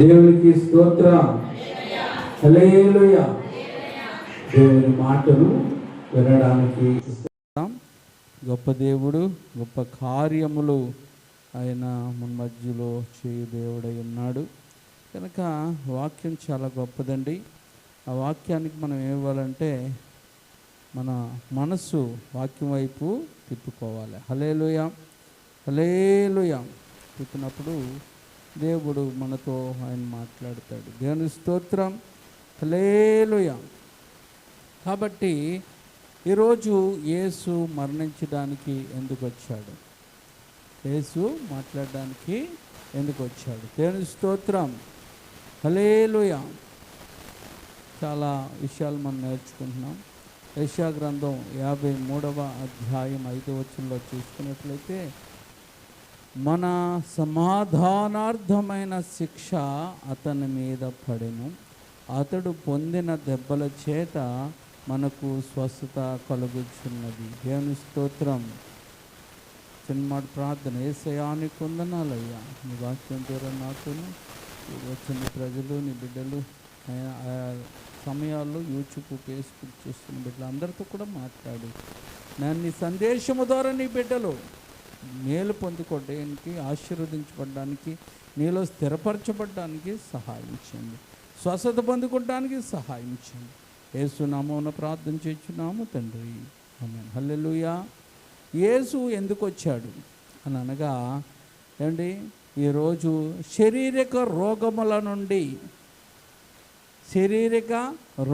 దేవునికి స్తోత్రం. హల్లెలూయా. దేవుని మాటలు వినడానికి గొప్ప దేవుడు, గొప్ప కార్యములు ఆయన మన మధ్యలో చేయు దేవుడై ఉన్నాడు కనుక వాక్యం చాలా గొప్పదండి. ఆ వాక్యానికి మనం ఏమివ్వాలంటే మన మనస్సు వాక్యం వైపు తిప్పుకోవాలి. హల్లెలూయా, హల్లెలూయా. తిప్పినప్పుడు దేవుడు మనతో ఆయన మాట్లాడతాడు. దేవుని స్తోత్రం. హల్లెలూయా. కాబట్టి ఈరోజు యేసు మరణించడానికి ఎందుకు వచ్చాడు? యేసు మాట్లాడడానికి ఎందుకు వచ్చాడు? దేవుని స్తోత్రం. హల్లెలూయా. చాలా విషయాలు మనం నేర్చుకుంటున్నాం. యెషయా గ్రంథం 53వ అధ్యాయం 5వ వచనంలో చూసుకున్నట్లయితే, మన సమాధానార్థమైన శిక్ష అతని మీద పడెను, అతడు పొందిన దెబ్బల చేత మనకు స్వస్థత కలుగుచున్నది. దేవుని స్తోత్రం. చిన్నమాట ప్రార్థన. యేసయ్యానికి వందనాలయ్యా, నీ వాక్యం ద్వారా నాతోను వచ్చిన ప్రజలు, నీ బిడ్డలు సమయాల్లో యూట్యూబ్, ఫేస్బుక్ చూస్తున్న బిడ్డలు అందరితో కూడా మాట్లాడు. నేను నీ సందేశము ద్వారా నీ బిడ్డలు మేలు పొందుకోవడానికి, ఆశీర్వదించబడడానికి, నీలో స్థిరపరచబడడానికి సహాయించండి. స్వస్థత పొందుకోవడానికి సహాయించండి. యేసు నామమున ప్రార్థన చేస్తున్నాము తండ్రి, ఆమేన్. హల్లెలూయా. యేసు ఎందుకు వచ్చాడు అని అనగా ఏమండి, ఈరోజు శారీరక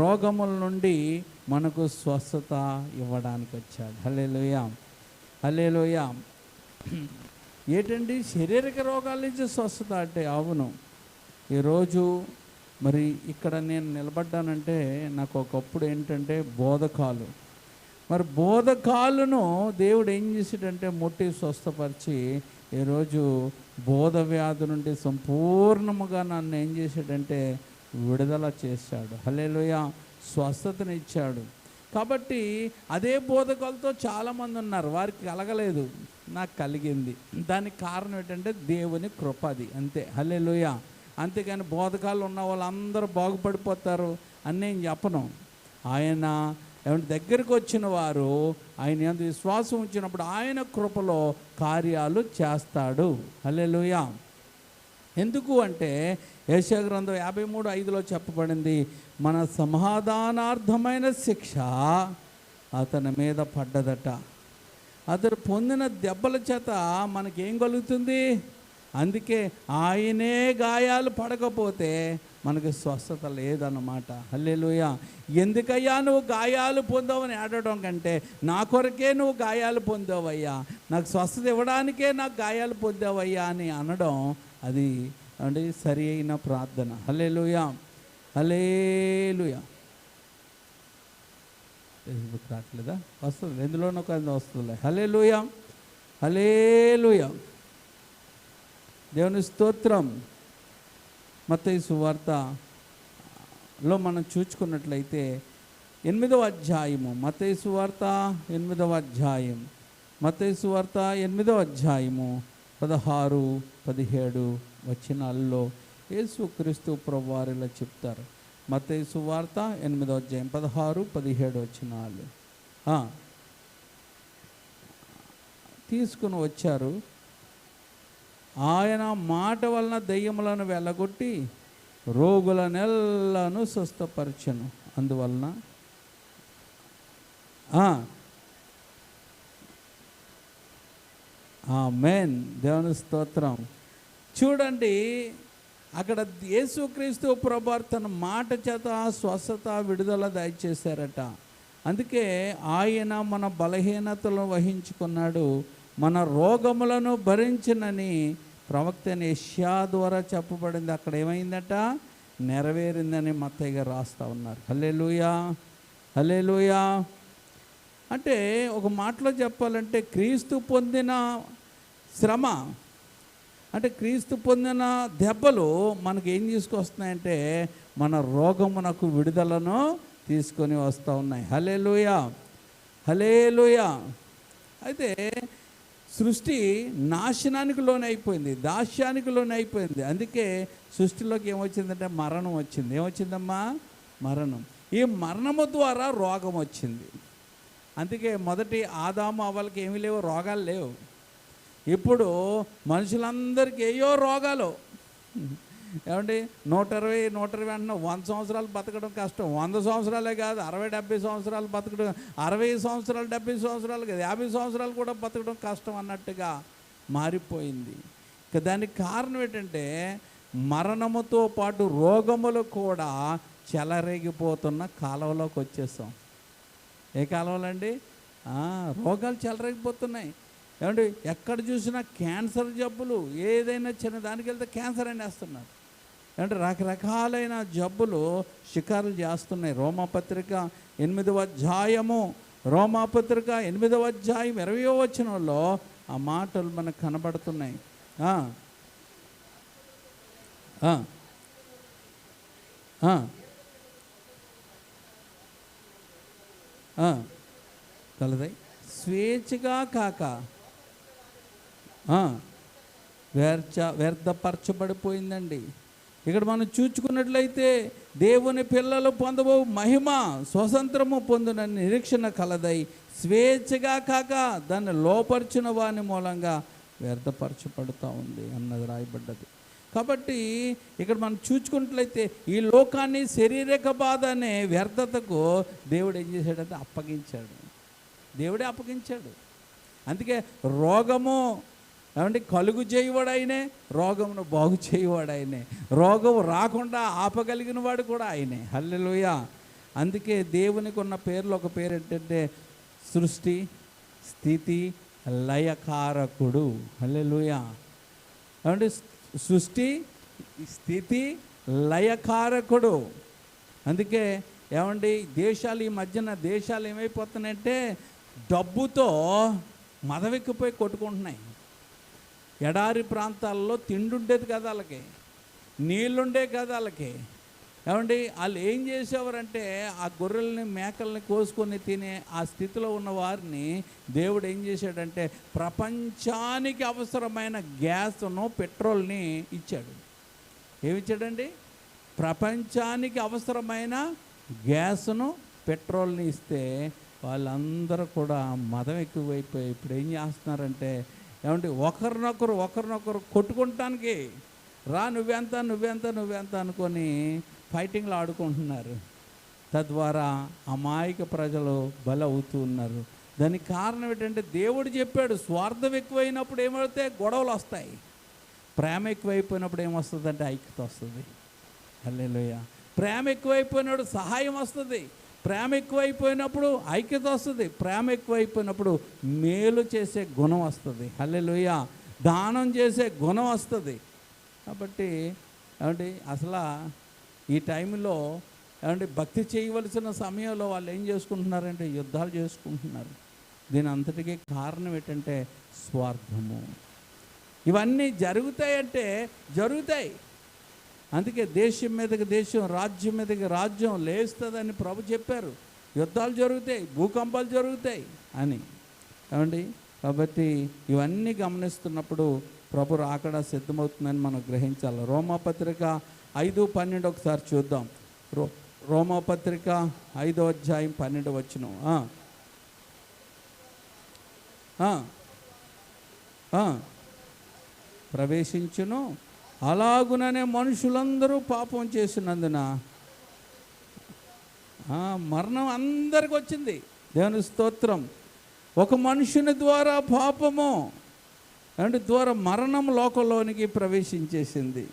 రోగముల నుండి మనకు స్వస్థత ఇవ్వడానికి వచ్చాడు. హల్లెలూయా, హల్లెలూయా. ఏంటండి శారీరక రోగాల నుంచి స్వస్థత అంటే? అవును. ఈరోజు మరి ఇక్కడ నేను నిలబడ్డానంటే నాకు ఒకప్పుడు ఏంటంటే బోధకాలు. మరి బోధకాలను దేవుడు ఏం చేసాడంటే ముట్టి స్వస్థపరిచి ఈరోజు బోధ వ్యాధి నుండి సంపూర్ణముగా నన్ను ఏం చేశాడంటే విడుదల చేశాడు. హల్లెలూయా. స్వస్థతనిచ్చాడు. కాబట్టి అదే బోధకాలతో చాలామంది ఉన్నారు, వారికి కలగలేదు, నాకు కలిగింది. దానికి కారణం ఏంటంటే దేవుని కృప, అది అంతే. హల్లెలూయా. అంతేగాని బోధకాలు ఉన్న వాళ్ళందరూ బాగుపడిపోతారు అని నేను చెప్పను. ఆయన ఏమంటే దగ్గరికి వచ్చిన వారు ఆయన ఎంత విశ్వాసం ఉంచినప్పుడు ఆయన కృపలో కార్యాలు చేస్తాడు. హల్లెలూయా. ఎందుకు అంటే యెషయా గ్రంథం 53:5లో చెప్పబడింది, మన సమాధానార్థమైన శిక్ష అతని మీద పడ్డదట, అతడు పొందిన దెబ్బల చేత మనకేం కలుగుతుంది? అందుకే ఆయనే గాయాలు పడకపోతే మనకు స్వస్థత లేదన్నమాట. హల్లెలూయా. ఎందుకయ్యా నువ్వు గాయాలు పొందావని ఆడడం కంటే, నా కొరకే నువ్వు గాయాలు పొందావయ్యా, నాకు స్వస్థత ఇవ్వడానికే నాకు గాయాలు పొందావయ్యా అని అనడం అది అంటే సరి అయిన ప్రార్థన. హల్లెలూయా, హల్లెలూయా. ఫేస్బుక్ రావట్లేదా? వస్తుంది, ఎందులోనో కొంత వస్తుంది. హల్లెలూయా, హల్లెలూయా. దేవుని స్తోత్రం. మత్తయి సువార్తలో మనం చూసుకున్నట్లయితే 8వ అధ్యాయము, మత్తయి సువార్త 8వ అధ్యాయం, మత్తయి సువార్త 8వ అధ్యాయము 16-17 వచనాల్లో యేసుక్రీస్తు ప్రభువారు ఇలా చెప్తారు. మత్తయి సువార్త 8వ అధ్యాయం 16-17 వచనాలు తీసుకుని వచ్చారు. ఆయన మాట వలన దెయ్యములను వెళ్ళగొట్టి రోగులనెల్లను స్వస్థపరచెను. అందువలన ఆమేన్. దేవుని స్తోత్రం. చూడండి, అక్కడ యేసుక్రీస్తు ప్రభువారు తన మాట చేత స్వస్థత, విడుదల దయచేశారట. అందుకే ఆయన మన బలహీనతలను వహించుకున్నాడు, మన రోగములను భరించినని ప్రవక్త యెషయా ద్వారా చెప్పబడింది. అక్కడ ఏమైందట? నెరవేరిందని మత్తయి గారు రాస్తూ ఉన్నారు. హల్లెలూయా, హల్లెలూయా. అంటే ఒక మాటలో చెప్పాలంటే క్రీస్తు పొందిన శ్రమ అంటే క్రీస్తు పొందిన దెబ్బలు మనకు ఏం తీసుకొస్తున్నాయంటే మన రోగమునకు విడుదలను తీసుకొని వస్తూ ఉన్నాయి. హల్లెలూయా, హల్లెలూయా. అయితే సృష్టి నాశనానికి లోనైపోయింది, దాస్యానికి లోనైపోయింది. అందుకే సృష్టిలోకి ఏమొచ్చిందంటే మరణం వచ్చింది. ఏమొచ్చిందమ్మా? మరణం. ఈ మరణము ద్వారా రోగం వచ్చింది. అందుకే మొదటి ఆదాము అవ్వలకి ఏమీ లేవు, రోగాలు లేవు. ఇప్పుడు మనుషులందరికీ ఏయో రోగాలు. ఏమండి, 120 అంటున్నాం. 100 సంవత్సరాలు బతకడం కష్టం. 100 సంవత్సరాలే కాదు, 60-70 సంవత్సరాలు బతకడం, 60 సంవత్సరాలు 70 సంవత్సరాలు కాదు, 50 సంవత్సరాలు కూడా బతకడం కష్టం అన్నట్టుగా మారిపోయింది. ఇక దానికి కారణం ఏంటంటే మరణముతో పాటు రోగములు కూడా చెలరేగిపోతున్న కాలంలోకి వచ్చేసాం. ఏ కాలంలో అండి? రోగాలు చెలరేగిపోతున్నాయి. ఏమండి, ఎక్కడ చూసినా క్యాన్సర్ జబ్బులు. ఏదైనా చిన్న దానికి వెళ్తే క్యాన్సర్ అని వేస్తున్నారు. అంటే రకరకాలైన జబ్బులు షికారులు చేస్తున్నాయి. రోమాపత్రిక 8వ అధ్యాయము 8వ అధ్యాయం 20వ వచనంలో ఆ మాటలు మనకు కనబడుతున్నాయి. కలదై స్వేచ్ఛగా కాక వ్యర్థపరచబడిపోయిందండి. ఇక్కడ మనం చూచుకున్నట్లయితే దేవుని పిల్లలు పొందబో మహిమ స్వతంత్రము పొందిన నిరీక్షణ కలదై స్వేచ్ఛగా కాక దాన్ని లోపరిచిన వాని మూలంగా వ్యర్థపరచబడుతూ ఉంది అన్నది రాయబడ్డది. కాబట్టి ఇక్కడ మనం చూచుకున్నట్లయితే ఈ లోకాన్ని శారీరక బాధ అనే వ్యర్థతకు దేవుడు ఏం చేశాడంటే అప్పగించాడు. దేవుడే అప్పగించాడు. అందుకే రోగము ఏమంటే కలుగు చేయవాడు, రోగమును బాగు చేయవాడు, రోగం రాకుండా ఆపగలిగిన వాడు కూడా ఆయనే. హల్లెలూయా. అందుకే దేవునికి ఉన్న పేర్లు ఒక పేరు ఏంటంటే సృష్టి స్థితి లయకారకుడు. హల్లెలూయా. ఏమంటే సృష్టి స్థితి లయకారకుడు. అందుకే ఏమండి దేశాలు ఈ మధ్యన దేశాలు ఏమైపోతున్నాయంటే డబ్బుతో మదవెక్కిపోయి కొట్టుకుంటున్నాయి. ఎడారి ప్రాంతాల్లో తిండి ఉండేది కదా వాళ్ళకి, నీళ్ళుండే కదా వాళ్ళకి. ఏమండి వాళ్ళు ఏం చేసేవారంటే ఆ గొర్రెల్ని మేకల్ని కోసుకొని తినే ఆ స్థితిలో ఉన్న వారిని దేవుడు ఏం చేశాడంటే ప్రపంచానికి అవసరమైన గ్యాస్ను పెట్రోల్ని ఇచ్చాడు. ఏమిచ్చాడండి? ప్రపంచానికి అవసరమైన గ్యాస్ను పెట్రోల్ని ఇస్తే వాళ్ళందరూ కూడా మదం ఎక్కువైపోయి ఇప్పుడు ఏం చేస్తున్నారంటే ఏమంటే ఒకరినొకరు కొట్టుకుంటానికి నువ్వెంత అనుకొని ఫైటింగ్లు ఆడుకుంటున్నారు. తద్వారా అమాయక ప్రజలు బలవుతూ ఉన్నారు. దానికి కారణం ఏంటంటే దేవుడు చెప్పాడు స్వార్థం ఎక్కువైనప్పుడు ఏమవుతాయి? గొడవలు వస్తాయి. ప్రేమ ఎక్కువైపోయినప్పుడు ఏమొస్తుందంటే ఐక్యత వస్తుంది. హల్లెలూయా. ప్రేమ ఎక్కువైపోయినప్పుడు సహాయం వస్తుంది. ప్రేమ ఎక్కువైపోయినప్పుడు ఐక్యత వస్తుంది. ప్రేమ ఎక్కువైపోయినప్పుడు మేలు చేసే గుణం వస్తుంది. హల్లెలూయా. దానం చేసే గుణం వస్తుంది. కాబట్టి ఏమంటే అసలు ఈ టైంలో ఏమంటే భక్తి చేయవలసిన సమయంలో వాళ్ళు ఏం చేసుకుంటున్నారంటే యుద్ధాలు చేసుకుంటున్నారు. దీని అంతటికీ కారణం ఏంటంటే స్వార్థము. ఇవన్నీ జరుగుతాయంటే జరుగుతాయి. అందుకే దేశం మీదకి దేశం, రాజ్యం మీదకి రాజ్యం లేస్తుందని ప్రభు చెప్పారు. యుద్ధాలు జరుగుతాయి, భూకంపాలు జరుగుతాయి అని. ఏమండి కాబట్టి ఇవన్నీ గమనిస్తున్నప్పుడు ప్రభు రాకడ సిద్ధమవుతుందని మనం గ్రహించాలి. రోమాపత్రిక 5:12 ఒకసారి చూద్దాం. రోమాపత్రిక 5వ అధ్యాయం 12వ వచనం. ప్రవేశించును అలాగుననే మనుషులందరూ పాపం చేసినందున మరణం అందరికి వచ్చింది. దేవుని స్తోత్రం. ఒక మనుషుని ద్వారా పాపము అంటే ద్వారా మరణం లోకంలోనికి ప్రవేశించేసింది.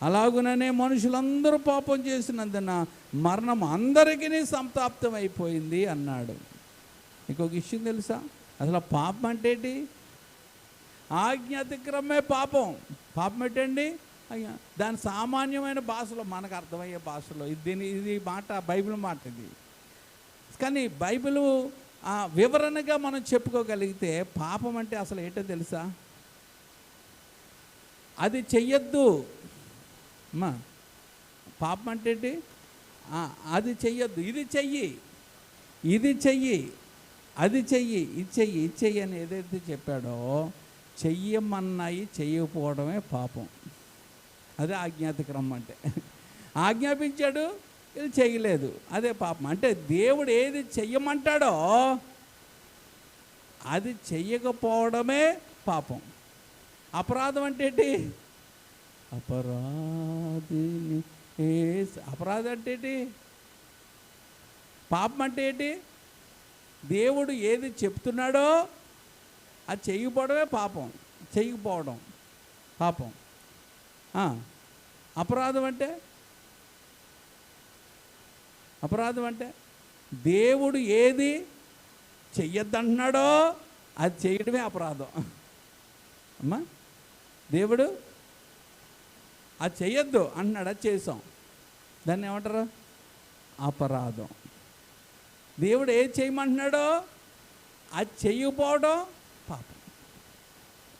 అలాగుననే మనుషులందరూ పాపం చేసినందున మరణం అందరికీ సంతాప్తం అయిపోయింది అన్నాడు. ఇంకొక విషయం తెలుసా? అసలు పాపం అంటే ఏంటి? ఆజ్ఞ అతిక్రమే పాపం. పాపం ఏంటండి? దాని సామాన్యమైన భాషలో మనకు అర్థమయ్యే భాషలో ఇది మాట బైబిల్ మాట ఇది. కానీ బైబిల్ వివరణగా మనం చెప్పుకోగలిగితే పాపం అంటే అసలు ఏంటో తెలుసా? అది చెయ్యొద్దు అమ్మా. పాపం అంటే ఏంటి? అది చెయ్యొద్దు, ఇది చెయ్యి, అది చెయ్యి, ఇది చెయ్యి అని ఏదైతే చెప్పాడో చెయ్యమన్నాయి చేయకపోవడమే పాపం. అదే ఆజ్ఞాతిక్రమం అంటే. ఆజ్ఞాపించాడు, ఇది చేయలేదు, అదే పాపం. అంటే దేవుడు ఏది చెయ్యమంటాడో అది చెయ్యకపోవడమే పాపం. అపరాధం అంటే ఏంటి? అపరాధిని అపరాధం అంటే ఏంటి? పాపం అంటే ఏంటి? దేవుడు ఏది చెప్తున్నాడో అది చేయకపోవడమే పాపం. చేయకపోవడం పాపం. అపరాధం అంటే దేవుడు ఏది చెయ్యొద్దంటున్నాడో అది చేయడమే అపరాధం. అమ్మా, దేవుడు అది చెయ్యొద్దు అంటున్నాడు, అది చేసాం, దాన్ని ఏమంటారు? అపరాధం. దేవుడు ఏది చేయమంటున్నాడో అది చెయ్యకపోవడం పాపం.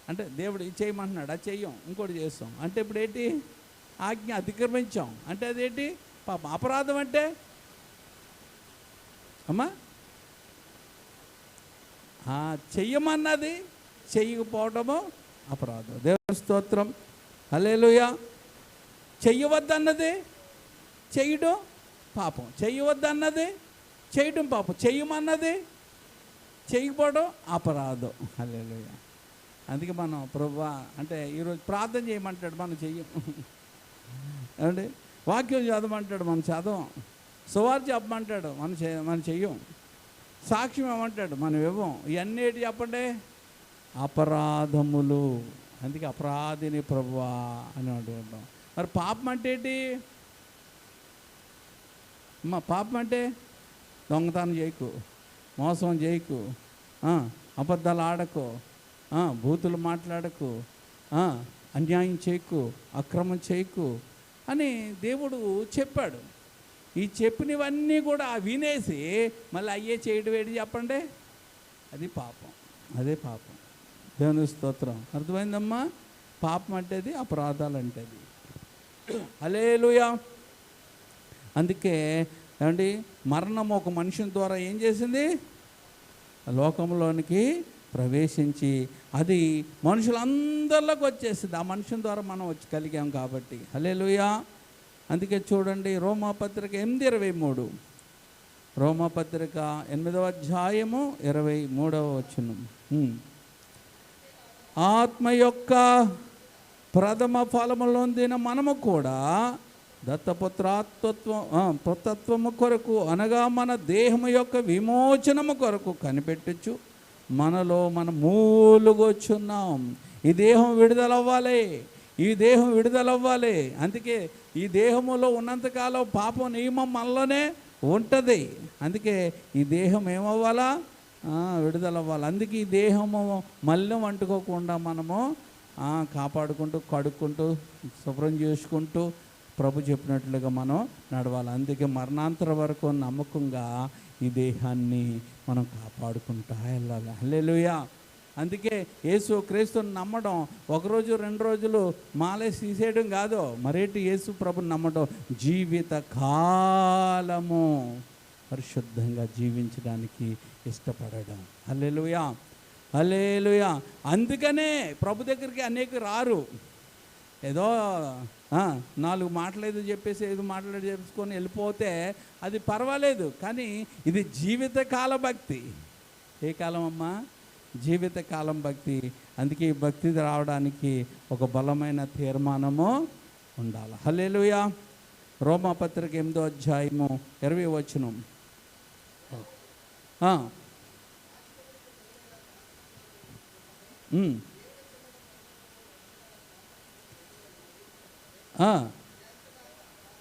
అంటే దేవుడు ఇది చేయమంటున్నాడు, అది చెయ్యం, ఇంకోటి చేస్తాం అంటే ఇప్పుడు ఏంటి? ఆజ్ఞ అతిక్రమించాం అంటే అదేంటి? పాపం. అపరాధం అంటే అమ్మా చెయ్యమన్నది చెయ్యకపోవడము అపరాధం. దేవుని స్తోత్రం, హల్లెలూయా. చెయ్యవద్దన్నది చేయడం పాపం. చెయ్యవద్దన్నది చేయడం పాపం. చెయ్యమన్నది చేయకపోవడం అపరాధం. హల్లెలూయా. అందుకే మనం ప్రభువా అంటే ఈరోజు ప్రార్థన చేయమంటాడు, మనం చెయ్యం. ఏమండి? వాక్యం చదవమంటాడు, మనం చదవం. సువార్త చెప్పమంటాడు, మనం చెయ్యం. సాక్ష్యం ఇవ్వమంటాడు, మనం ఇవ్వం. ఇవన్నీ ఏంటి చెప్పండి? అపరాధములు. అందుకే అపరాధిని ప్రభువా అని అంటుంటాం. మరి పాపం అంటే ఏంటి? పాపం అంటే దొంగతనం చేయకు, మోసం చేయకు, అబద్ధాలు ఆడకు, బూతులు మాట్లాడకు, అన్యాయం చేయకు, అక్రమం చేయకు అని దేవుడు చెప్పాడు. ఈ చెప్పినవన్నీ కూడా వినేసి మళ్ళీ అయ్యే చేయడం ఏంటి చెప్పండి? అది పాపం. అదే పాపం. దేవుని స్తోత్రం. అర్థమైందమ్మా? పాపం అంటే అది, అపరాధాలు అంటే అది. హల్లెలూయా. అందుకే ఏమండి, మరణం ఒక మనుషుని ద్వారా ఏం చేసింది? లోకంలోనికి ప్రవేశించి అది మనుషులందరిలోకి వచ్చేసింది. ఆ మనుషుని ద్వారా మనం వచ్చి కలిగాం కాబట్టి. హల్లెలూయా. అందుకే చూడండి, రోమాపత్రిక 8:23. రోమాపత్రిక 8వ అధ్యాయము 23వ వచనం. ఆత్మ యొక్క ప్రథమ ఫలములొందిన మనము కూడా దత్తపుత్రత్వము కొరకు అనగా మన దేహము యొక్క విమోచనము కొరకు కనిపెట్టచ్చు మనలో మనం మూలుగొచ్చున్నాం. ఈ దేహం విడుదలవ్వాలి, ఈ దేహం విడుదలవ్వాలి. అందుకే ఈ దేహములో ఉన్నంతకాలం పాపం నియమం మనలోనే ఉంటుంది. అందుకే ఈ దేహం ఏమవ్వాలా? విడుదలవ్వాలి. అందుకే ఈ దేహము మళ్ళీ అంటుకోకుండా మనము కాపాడుకుంటూ, కడుక్కుంటూ, శుభ్రం చేసుకుంటూ ప్రభు చెప్పినట్లుగా మనం నడవాలి. అందుకే మరణాంతర వరకు నమ్మకంగా ఈ దేహాన్ని మనం కాపాడుకుంటా వెళ్ళాలి. హల్లెలూయా. అందుకే యేసు క్రీస్తుని నమ్మడం ఒకరోజు 2 రోజులు మాలేసి తీసేయడం కాదు. మరేంటి? యేసు ప్రభుని నమ్మడం జీవిత కాలము పరిశుద్ధంగా జీవించడానికి ఇష్టపడడం. హల్లెలూయా, హల్లెలూయా. అందుకనే ప్రభు దగ్గరికి అనేక రారు. ఏదో 4 మాటలేదు చెప్పేసి 5 మాటలు చెప్పుకొని వెళ్ళిపోతే అది పర్వాలేదు. కానీ ఇది జీవితకాల భక్తి. ఏ కాలం అమ్మా? జీవితకాలం భక్తి. అందుకే ఈ భక్తి రావడానికి ఒక బలమైన తీర్మానము ఉండాలి. హల్లెలూయా. రోమాపత్రిక 8వ అధ్యాయము 20వ వచనం.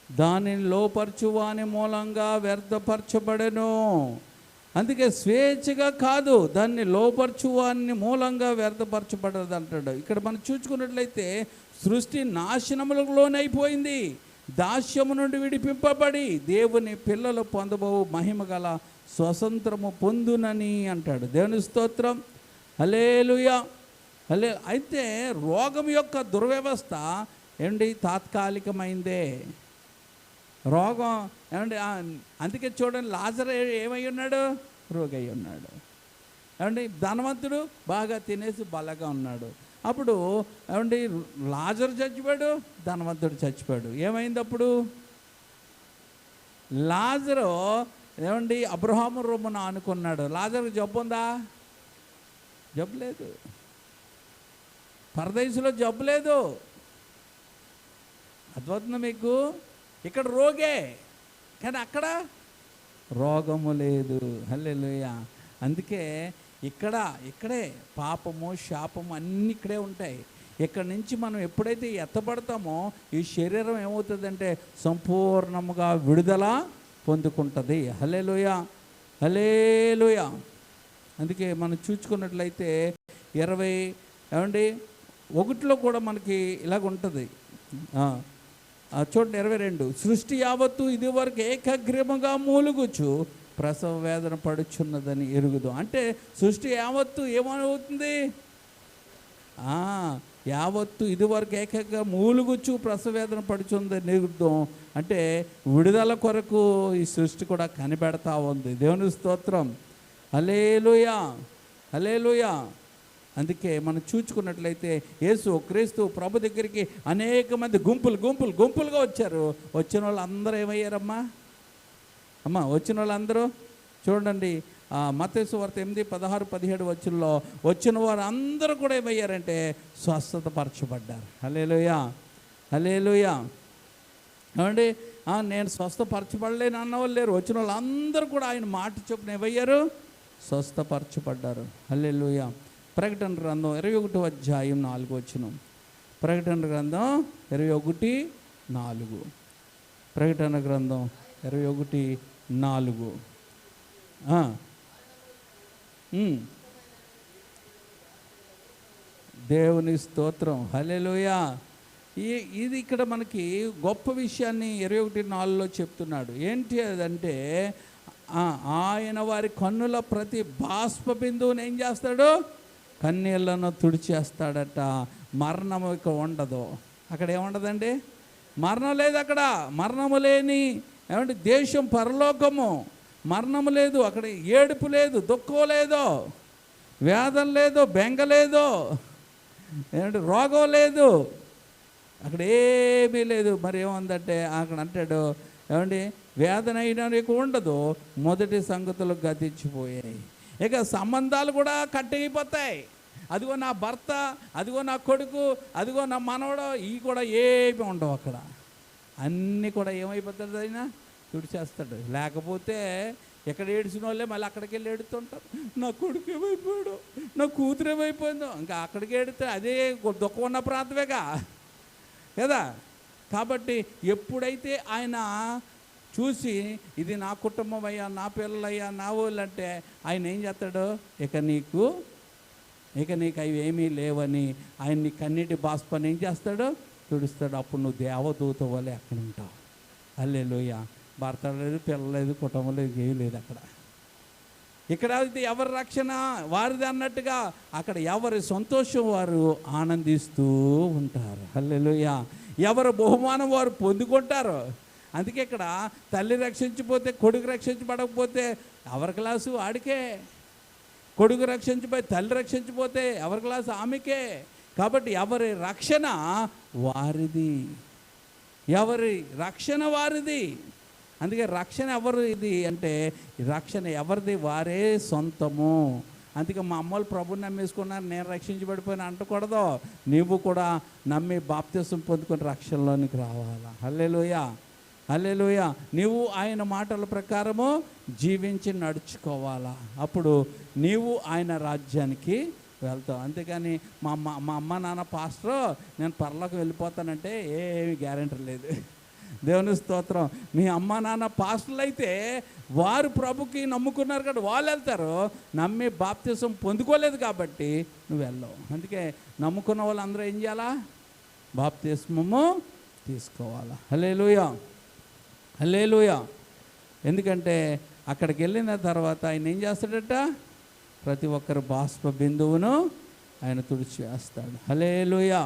దానిని లోపరచువాని మూలంగా వ్యర్థపరచబడెను. అందుకే స్వేచ్ఛగా కాదు, దాన్ని లోపరచువాని మూలంగా వ్యర్థపరచబడదు అంటాడు. ఇక్కడ మనం చూసుకున్నట్లయితే సృష్టి నాశనములోనైపోయింది. దాస్యము నుండి విడిపింపబడి దేవుని పిల్లలు పొందబోవు మహిమ గల స్వతంత్రము పొందునని అంటాడు. దేవుని స్తోత్రం, హల్లెలూయా. అయితే రోగం యొక్క దుర్వ్యవస్థ ఏమండి తాత్కాలికమైందే. రోగం ఏమండి, అందుకే చూడండి, లాజరు ఏమై ఉన్నాడు? రోగి అయి ఉన్నాడు. ఏమండి, ధనవంతుడు బాగా తినేసి బలగా ఉన్నాడు. అప్పుడు ఏమండి లాజరు చచ్చిపోయాడు, ధనవంతుడు చచ్చిపోయాడు. ఏమైంది అప్పుడు? లాజరు ఏమండి అబ్రహాము రొమ్మున ఆనుకున్నాడు. లాజరు జబ్బు ఉందా? జబ్బు లేదు. పరదేశంలో జబ్బు లేదు. అర్థమవుతుందా మీకు? ఇక్కడ రోగే, కానీ అక్కడ రోగము లేదు. హల్లెలూయా. అందుకే ఇక్కడే పాపము శాపము అన్నీ ఇక్కడే ఉంటాయి. ఇక్కడ నుంచి మనం ఎప్పుడైతే ఎత్తబడతామో ఈ శరీరం ఏమవుతుందంటే సంపూర్ణముగా విడుదల పొందుకుంటుంది. హల్లెలూయా, హల్లెలూయా. అందుకే మనం చూసుకున్నట్లయితే 21 కూడా మనకి ఇలాగ ఉంటుంది. చూడండి 22, సృష్టి యావత్తు ఇది వరకు ఏకగ్రీవంగా మూలుగుచు ప్రసవ వేదన పడుచున్నదని ఎరుగుదు. అంటే సృష్టి యావత్తు ఏమవుతుంది? యావత్తు ఇది వరకు ఏకంగా మూలుగుచ్చు ప్రసవ వేదన పడుచుందని ఎరుగుదాం. అంటే విడుదల కొరకు ఈ సృష్టి కూడా కనిపెడతా ఉంది. దేవుని స్తోత్రం. హల్లెలూయా, హల్లెలూయా. అందుకే మనం చూసుకున్నట్లయితే యేసు క్రీస్తు ప్రభు దగ్గరికి అనేక మంది గుంపులుగా వచ్చారు. వచ్చిన వాళ్ళు అందరూ ఏమయ్యారమ్మా? వచ్చిన వాళ్ళందరూ చూడండి, మత్తయి సువార్త 8, 16, 17 వచ్చుల్లో వచ్చిన వారు అందరూ కూడా ఏమయ్యారంటే స్వస్థత పరచబడ్డారు. హల్లెలూయా, హల్లెలూయా. ఏమండి నేను స్వస్థపరచబడలేను అన్నవాళ్ళు లేరు. వచ్చిన వాళ్ళు అందరూ కూడా ఆయన మాట చొప్పున ఏమయ్యారు? స్వస్థపరచబడ్డారు. హల్లెలూయా. ప్రకటన గ్రంథం 21:4. ప్రకటన గ్రంథం 21:4. ప్రకటన గ్రంథం 21:4. దేవుని స్తోత్రం. హల్లెలూయా. ఇది ఇక్కడ మనకి గొప్ప విషయాన్ని 21:4లో చెప్తున్నాడు. ఏంటి అదంటే ఆయన వారి కన్నుల ప్రతి బాష్ప బిందువుని ఏం చేస్తాడు? కన్నీళ్లను తుడిచేస్తాడట. మరణము ఇక ఉండదు. అక్కడ ఏముండదండి? మరణం లేదు. అక్కడ మరణము లేని ఏమంటే దేశం పరలోకము. మరణము లేదు అక్కడ. ఏడుపు లేదు, దుఃఖం లేదు, వేదన లేదు, బెంగ లేదు, ఏమంటే రోగం లేదు, అక్కడ ఏమీ లేదు. మరి ఏముందంటే అక్కడ అంటాడు ఏమండి వేదన అయినా నీకు ఉండదు, మొదటి సంగతులు గతించిపోయాయి. ఇక సంబంధాలు కూడా కట్టయిపోతాయి. అదిగో నా భర్త, అదిగో నా కొడుకు, అదిగో నా మనవడు, ఇవి కూడా ఏమీ ఉండవు అక్కడ. అన్నీ కూడా ఏమైపోతాడు? అయినా తుడిచేస్తాడు. లేకపోతే ఎక్కడ ఏడ్చిన వాళ్ళే మళ్ళీ అక్కడికి వెళ్ళి ఏడుతుంటారు. నా కొడుకు ఏమైపోయాడు, నా కూతురు ఏమైపోయిందో, ఇంకా అక్కడికి ఏడితే అదే దుఃఖం ఉన్న ప్రాంతమేగా కదా. కాబట్టి ఎప్పుడైతే ఆయన చూసి ఇది నా కుటుంబం అయ్యా, నా పిల్లలయ్యా, నా వాళ్ళు అంటే ఆయన ఏం చేస్తాడు? ఇక నీకు అవి ఏమీ లేవని ఆయన నీ కన్నీటి బాష్పాన్ని ఏం చేస్తాడు? తుడుస్తాడు. అప్పుడు నువ్వు దేవదూత వలె అక్కడ ఉంటావు. హల్లెలూయా. భర్త లేదు, పిల్ల లేదు, కుటుంబం లేదు, ఏమీ లేదు అక్కడ. ఇక్కడ అయితే ఎవరి రక్షణ వారిది అన్నట్టుగా అక్కడ ఎవరి సంతోషం వారు ఆనందిస్తూ ఉంటారు. హల్లెలూయా. ఎవరు బహుమానం వారు పొందుకుంటారు. అందుకే ఇక్కడ తల్లి రక్షించిపోతే, కొడుకు రక్షించబడకపోతే ఎవరి క్లాసు ఆడికే. కొడుకు రక్షించిపోయి తల్లి రక్షించిపోతే ఎవరి క్లాసు ఆమెకే. కాబట్టి ఎవరి రక్షణ వారిది, ఎవరి రక్షణ వారిది. అందుకే రక్షణ ఎవరిది అంటే రక్షణ ఎవరిది? వారే సొంతము. అందుకే మా అమ్మలు ప్రభుని నమ్మేసుకున్నారు, నేను రక్షించబడిపోయినా అంటకూడదు. నీవు కూడా నమ్మి బాప్తిసం పొందుకొని రక్షణలోనికి రావాలా. హల్లెలూయా, హల్లెలూయా. నీవు ఆయన మాటల ప్రకారము జీవించి నడుచుకోవాలా. అప్పుడు నీవు ఆయన రాజ్యానికి వెళ్తావు. అంతేకాని మా అమ్మ నాన్న పాస్టర్ నేను పరలోకి వెళ్ళిపోతానంటే ఏమి గ్యారెంటీ లేదు. దేవుని స్తోత్రం. మీ అమ్మ నాన్న పాస్టర్లు అయితే వారు ప్రభుకి నమ్ముకున్నారు కదా, వాళ్ళు వెళ్తారు. నమ్మి బాప్తిసం పొందుకోలేదు కాబట్టి నువ్వు వెళ్ళవు. అందుకే నమ్ముకున్న వాళ్ళందరూ ఏం చేయాలా? బాప్తిస్మము తీసుకోవాలా. హల్లెలూయా, హల్లెలూయా. ఎందుకంటే అక్కడికి వెళ్ళిన తర్వాత ఆయన ఏం చేస్తాడట? ప్రతి ఒక్కరు బాష్ప బిందువును ఆయన తుడిచివేస్తాడు. హల్లెలూయా.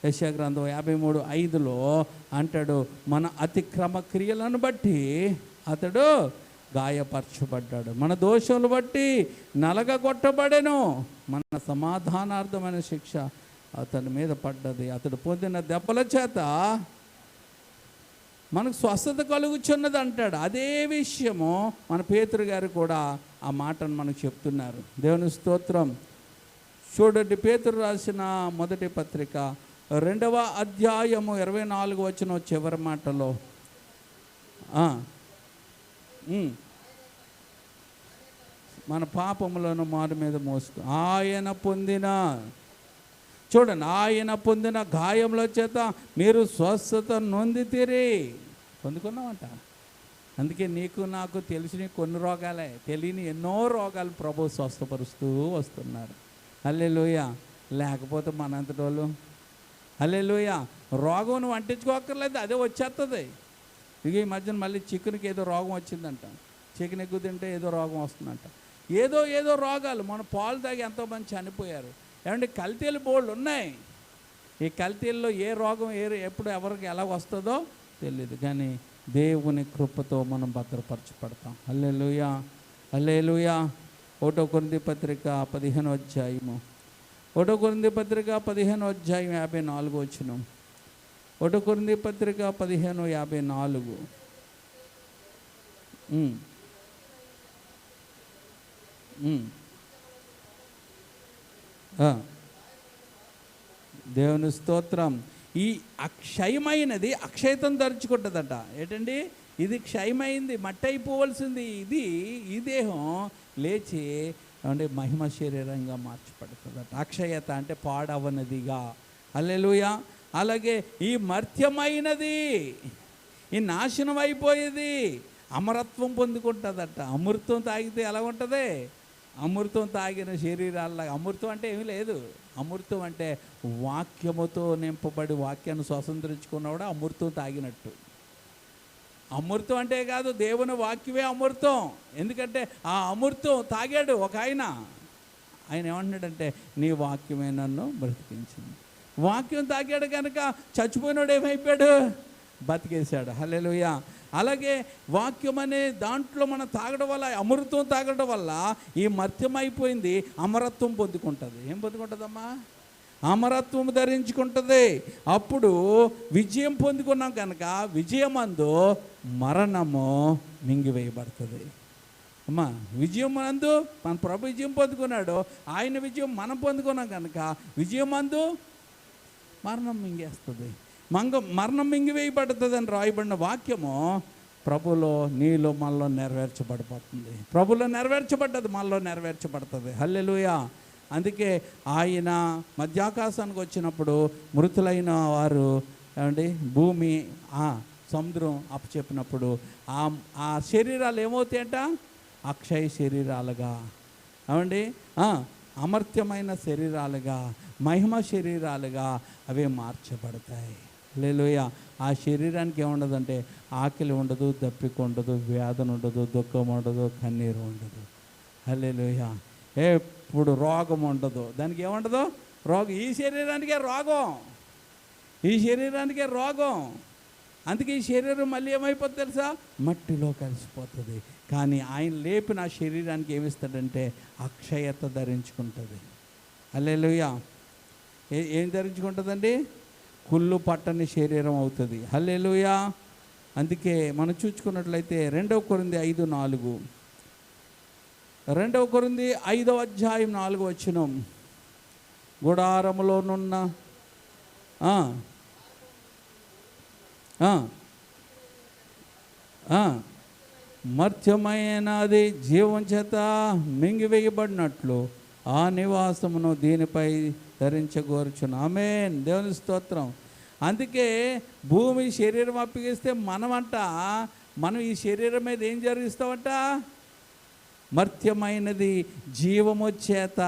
యెషయా గ్రంథం 53:5లో అంటాడు, మన అతిక్రమ క్రియలను బట్టి అతడు గాయపరచబడ్డాడు, మన దోషములు బట్టి నలగగొట్టబడెను. మన సమాధానార్థమైన శిక్ష అతని మీద పడ్డది, అతడు పొందిన దెబ్బల చేత మనకు స్వస్థత కలుగుచున్నది అంటాడు. అదే విషయము మన పేతురు గారు కూడా ఆ మాటను మనకు చెప్తున్నారు. దేవుని స్తోత్రం. చూడండి, పేతురు రాసిన మొదటి పత్రిక 2వ అధ్యాయము 24 వచనం చివరి మాటలో మన పాపములను మారు మీద మోసుకు ఆయన పొందిన, చూడండి, ఆయన పొందిన గాయముల చేత మీరు స్వస్థత నొందితిరి. పొందుకున్నామంట. అందుకే నీకు నాకు తెలిసిన కొన్ని రోగాలే, తెలియని ఎన్నో రోగాలు ప్రభు స్వస్థపరుస్తూ వస్తున్నారు. హల్లెలూయా. లేకపోతే మనంతటి వాళ్ళు హల్లెలూయా రోగం నువ్వు అంటించుకోక్కర్లేదు, అదే వచ్చేస్తుంది. ఇక ఈ మధ్యన మళ్ళీ చికెన్కి ఏదో రోగం వచ్చిందంట, చికెన్ ఎక్కువ తింటే ఏదో రోగం వస్తుందంట. ఏదో రోగాలు. మన పాలు తాగి ఎంతోమంది చనిపోయారు. ఏమంటే కల్తీలు బోళ్ళు ఉన్నాయి. ఈ కల్తీల్లో ఏ రోగం ఎప్పుడు ఎవరికి ఎలా వస్తుందో తెలియదు. కానీ దేవుని కృపతో మనం భద్రపరచబడతాం. హల్లెలూయా, హల్లెలూయా. 1 కొరింథీ పత్రిక 15వ అధ్యాయము, 1 కొరింథీ పత్రిక 15వ అధ్యాయం 54 వచనం. 1 కొరింథీ పత్రిక 15:54. దేవుని స్తోత్రం. ఈ అక్షయమైనది అక్షయతం ధరించుకుంటుందట. ఏంటండి, ఇది క్షయమైంది, మట్టి అయిపోవలసింది ఈ దేహం లేచి అంటే మహిమ శరీరంగా మార్చబడుతుందట. అక్షయత అంటే పాడవనదిగా. హల్లెలూయా. అలాగే ఈ మర్త్యమైనది, ఈ నాశనం అయిపోయేది అమరత్వం పొందుకుంటుందట. అమృతం తాగితే ఎలా ఉంటుంది? అమృతం తాగిన శరీరాల్లాగా. అమృతం అంటే ఏమీ లేదు. అమృతం అంటే వాక్యముతో నింపబడి వాక్యాన్ని స్వతంత్రించుకున్నవాడు అమృతం తాగినట్టు. అమృతం అంటే కాదు, దేవుని వాక్యమే అమృతం. ఎందుకంటే ఆ అమృతం తాగాడు ఒక ఆయన ఏమంటున్నాడంటే నీ వాక్యమే నన్ను బ్రతికించింది. వాక్యం తాగాడు కనుక చచ్చిపోయినాడు ఏమైపోయాడు? బతికేశాడు. హల్లెలూయా. అలాగే వాక్యం అనే దాంట్లో మనం తాగడం వల్ల, అమృతం తాగడం వల్ల ఈ మర్త్యం అయిపోయింది, అమరత్వం పొందుకుంటుంది. ఏం పొందుకుంటుందమ్మా? అమరత్వం ధరించుకుంటుంది. అప్పుడు విజయం పొందుకున్నాం కనుక విజయమందు మరణము మింగివేయబడుతుంది. అమ్మా, విజయమందు మన ప్రభు విజయం పొందుకున్నాడు, ఆయన విజయం మనం పొందుకున్నాం కనుక విజయమందు మరణం మింగేస్తుంది. మరణం మింగివేయబడుతుంది అని రాయబడిన వాక్యము ప్రభులో నీలో మనలో నెరవేర్చబడిపోతుంది. ప్రభులో నెరవేర్చబడ్డది మనలో నెరవేర్చబడుతుంది. హల్లెలూయా. అందుకే ఆయన మధ్యాకాశానికి వచ్చినప్పుడు మృతులైన వారు ఏమండి భూమి సముద్రం అప్పచెప్పినప్పుడు ఆ శరీరాలు ఏమవుతాయంట? అక్షయ శరీరాలుగా, ఏమండి అమర్త్యమైన శరీరాలుగా, మహిమ శరీరాలుగా అవే మార్చబడతాయి. హల్లెలూయా. ఆ శరీరానికి ఏముండదంటే ఆకలి ఉండదు, దప్పిక ఉండదు, వేదన ఉండదు, దుఃఖం ఉండదు, కన్నీరు ఉండదు. హల్లెలూయా. ఎప్పుడు రోగం ఉండదు. దానికి ఏముండదు? రోగం. ఈ శరీరానికే రోగం, ఈ శరీరానికే రోగం. అందుకే ఈ శరీరం మళ్ళీ ఏమైపోతుంది తెలుసా? మట్టిలో కలిసిపోతుంది. కానీ ఆయన లేపిన ఆ శరీరానికి ఏమిస్తాడంటే అక్షయత ధరించుకుంటుంది. హల్లెలూయా. ఏం ధరించుకుంటుందండి? కుళ్ళు పట్టని శరీరం అవుతుంది. హల్లెలూయా. అందుకే మనం చూసుకున్నట్లయితే 2 కొరింథీ 5:4, 2 కొరింథీ 5వ అధ్యాయం 4వ వచనం. గుడారములోనున్న మర్త్యమైనది జీవం చేత మింగివేయబడినట్లు ఆ నివాసమును దీనిపై ధరించగోరుచును. ఆమేన్. దేవుని స్తోత్రం. అందుకే భూమి శరీరం అప్పగిస్తే మనం ఈ శరీరం మీద ఏం జరిగిస్తామంట? మర్త్యమైనది జీవము చేత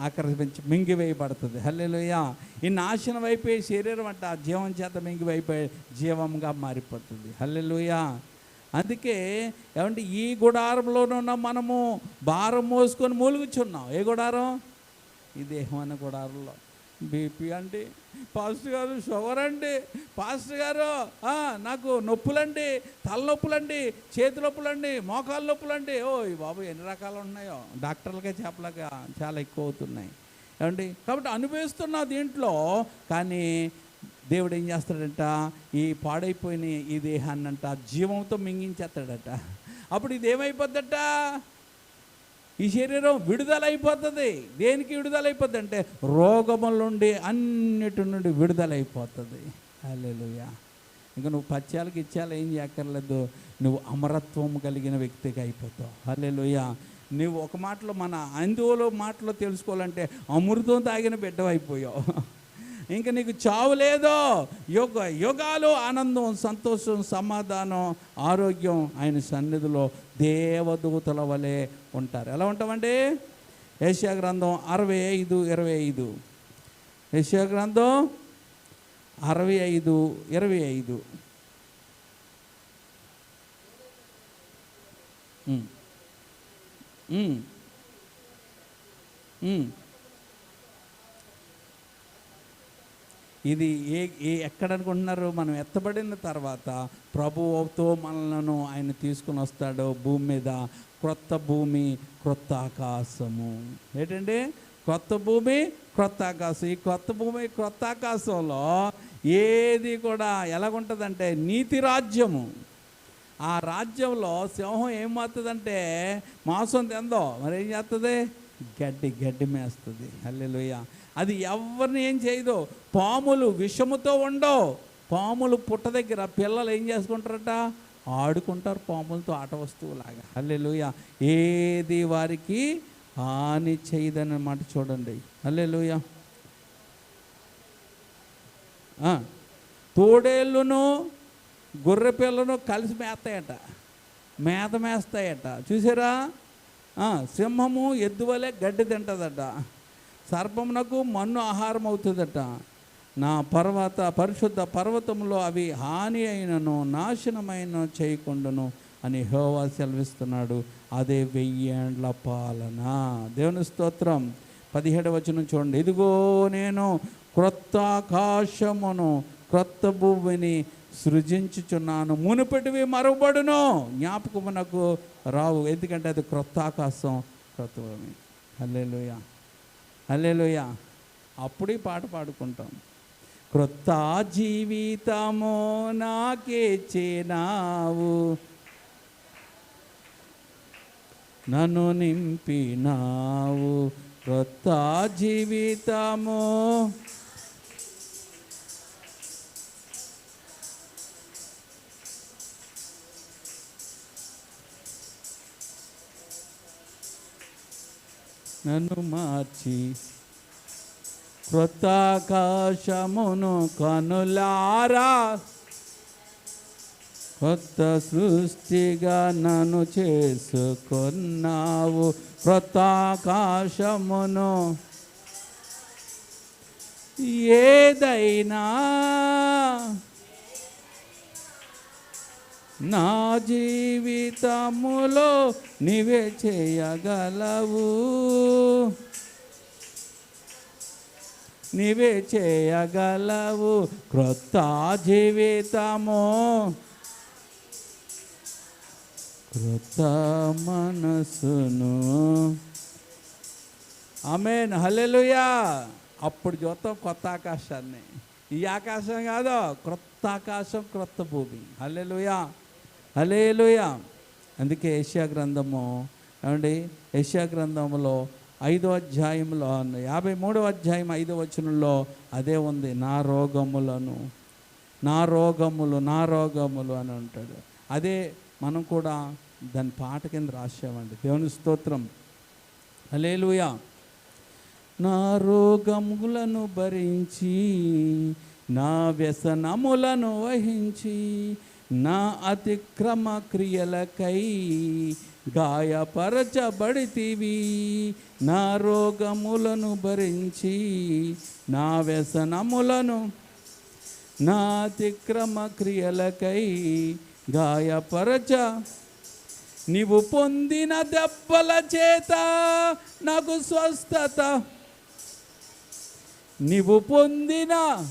ఆకర్షించి మింగివేయబడుతుంది. హల్లెలూయా. ఈ నాశనం అయిపోయే శరీరం అంట జీవం చేత మింగివైపోయే జీవంగా మారిపోతుంది. హల్లెలూయా. అందుకే ఏమంటే ఈ గుడారంలోనున్న మనము భారం మోసుకొని మూలుగుచున్నాం. ఏ గుడారం? ఈ దేహం అనే గుడారంలో. బీపీ అండి, పాస్టర్ గారు షుగర్ అండి, పాస్టర్ గారు నాకు నొప్పులండి, తలనొప్పులండి, చేతి నొప్పులండి, మోకాలు నొప్పులండి. ఓ బాబు ఎన్ని రకాలు ఉన్నాయో డాక్టర్లకే చెప్పలేక చాలా ఎక్కువ అవుతున్నాయి ఏమండి. కాబట్టి అనుభవిస్తున్నా దీంట్లో. కానీ దేవుడు ఏం చేస్తాడంట, ఈ పాడైపోయిన ఈ దేహాన్ని అంట జీవంతో మింగించేస్తాడట. అప్పుడు ఇది ఏమైపోద్దట, ఈ శరీరం విడుదలైపోతుంది. దేనికి విడుదలైపోద్ది అంటే రోగముల నుండి, అన్నిటి నుండి విడుదలైపోతుంది. హల్లెలూయా. ఇంకా నువ్వు పచ్చాలకి ఇచ్చాలు ఏం చేయక్కర్లేదు, నువ్వు అమరత్వం కలిగిన వ్యక్తిగా అయిపోతావు. హల్లెలూయా. నువ్వు ఒక మాటలో, మన అందులో మాటలో తెలుసుకోవాలంటే అమృతం తాగిన బిడ్డవైపోయావు. ఇంకా నీకు చావు లేదో, యుగాలు ఆనందం, సంతోషం, సమాధానం, ఆరోగ్యం ఆయన సన్నిధిలో దేవదూతల వలె ఉంటారు. ఎలా ఉంటామండి? యెషయా గ్రంథం 65:25. యెషయా గ్రంథం 65:25. ఇది ఎక్కడ అనుకుంటున్నారు? మనం ఎత్తబడిన తర్వాత ప్రభువుతో మనలను ఆయన తీసుకుని వస్తాడు భూమి మీద. క్రొత్త భూమి, క్రొత్త ఆకాశము. ఏంటండి? క్రొత్త భూమి, క్రొత్త ఆకాశం. ఈ క్రొత్త భూమి, క్రొత్త ఆకాశంలో ఏది కూడా ఎలాగుంటుందంటే నీతి రాజ్యము. ఆ రాజ్యంలో సింహం ఏమవుతుందంటే మాంసం తిందో, మరి ఏం చేస్తుంది? గడ్డి మేస్తుంది. హల్లెలూయా. అది ఎవరిని ఏం చేయదు. పాములు విషముతో ఉండవు. పాములు పుట్ట దగ్గర పిల్లలు ఏం చేసుకుంటారట, ఆడుకుంటారు పాములతో, ఆట వస్తువులాగా. హల్లెలూయా. ఏది వారికి హాని చేయదన్నమాట. చూడండి. హల్లెలూయా. తోడేళ్ళును గొర్రె పిల్లను కలిసి మేస్తాయట. చూసారా? సింహము ఎద్దు వలె గడ్డి తింటుందట. సర్పమునకు మన్ను ఆహారం అవుతుందట. నా పరిశుద్ధ పర్వతంలో అవి హాని అయినను నాశనమైన చేయకుండాను అని యెహోవా సెలవిస్తున్నాడు. అదే 1000 ఏండ్ల పాలన. దేవుని స్తోత్రం. 17వ వచనం చూడండి. ఇదిగో నేను క్రొత్త ఆకాశమును క్రొత్త భూమిని సృజించుచున్నాను, మునుపటివి మరువబడును, జ్ఞాపకమునకు రావు. ఎందుకంటే అది క్రొత్త ఆకాశం, క్రొత్త భూమి. హల్లెలూయా. హల్లెలూయా. అప్పుడు ఈ పాట పాడుకుంటాం. క్రొత్త జీవితము నాకిచ్చినావు, నన్ను నింపినావు. క్రొత్త జీవితము నన్ను మార్చి క్రొత్త ఆకాశమును కనులారా కొత్త సృష్టిగా నన్ను చేసుకున్నావు. క్రొత్త ఆకాశమును ఏదైనా నా జీవితములో నీవే చేయగలవు, నీవే చేయగలవు. క్రొత్త జీవితము, క్రొత్త మనసును. ఆమేన్. హల్లెలూయా. అప్పుడు చూద్దాం కొత్త ఆకాశాన్ని. ఈ ఆకాశం కాదు, క్రొత్త ఆకాశం, క్రొత్త భూమి. హల్లెలూయా. హల్లెలూయా. అందుకే యెషయా గ్రంథము ఏమండి, యెషయా గ్రంథములో 5వ అధ్యాయంలో 53వ అధ్యాయం 5వ వచనంలో అదే ఉంది. నా రోగములు అని ఉంటాడు. అదే మనం కూడా దాని పాట కింద రాసామండి. దేవుని స్తోత్రం. హల్లెలూయా. నా రోగములను భరించి, నా వ్యసనములను వహించి, నా అతిక్రమ క్రియలకై గాయపరచబడితివి. నా రోగములను భరించి, నా వ్యసనములను, నా అతిక్రమ క్రియలకై గాయపరచ, నీవు పొందిన దెబ్బల చేత నాకు స్వస్థత నీవు పొందిన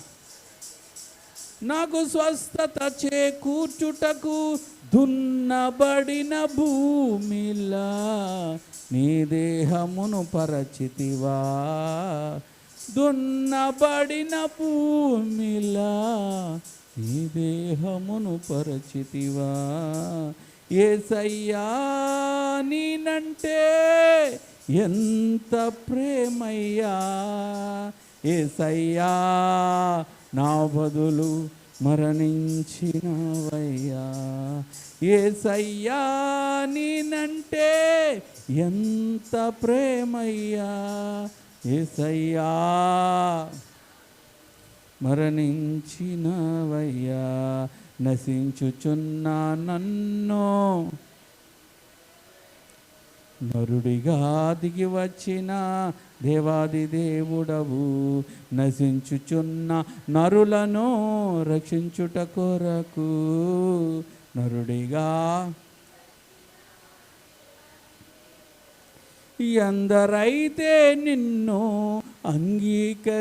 నాకు స్వస్థత చేకూర్చుటకు దున్నబడిన భూమిలా నీ దేహమును పరచితివా. దున్నబడిన భూమిలా నీ దేహమును పరచితివా. యేసయ్యా నీనంటే ఎంత ప్రేమయ్యా. యేసయ్యా నా బదులు మరణించినవయ్యా. యేసయ్యా నీనంటే ఎంత ప్రేమయ్యా. యేసయ్యా మరణించినవయ్యా. నశించుచున్న నన్ను నరుడిగా దిగి వచ్చిన దేవాది దేవుడవు. నశించుచున్న నరులను రక్షించుట కొరకు నరుడిగా ఎందరైతే నిన్ను అంగీకరించెదరో,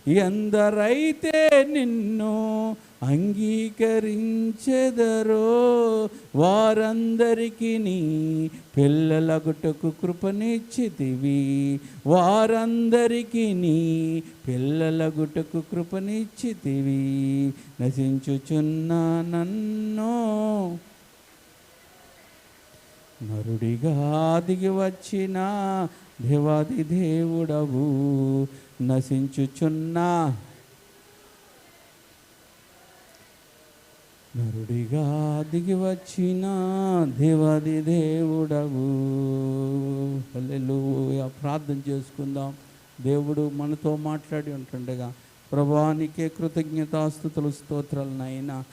ఎందరైతే నిన్ను అంగీకరించెదరో వారందరికీ నీ పిల్లలగుటకు కృపనిచ్చితివి. వారందరికీ నీ పిల్లలగుటకు కృపనిచ్చితివి. నశించుచున్న నన్ను నరుడిగా దిగి వచ్చిన దేవాది దేవుడవు. నశించుచున్న నరుడిగా దిగి వచ్చిన దేవాది దేవుడవు. హల్లెలూయా. ప్రార్థన చేసుకుందాం. దేవుడు మనతో మాట్లాడి ఉంటుండగా ప్రభువానికే కృతజ్ఞతాస్తుతులు స్తోత్రాలు నాయనా.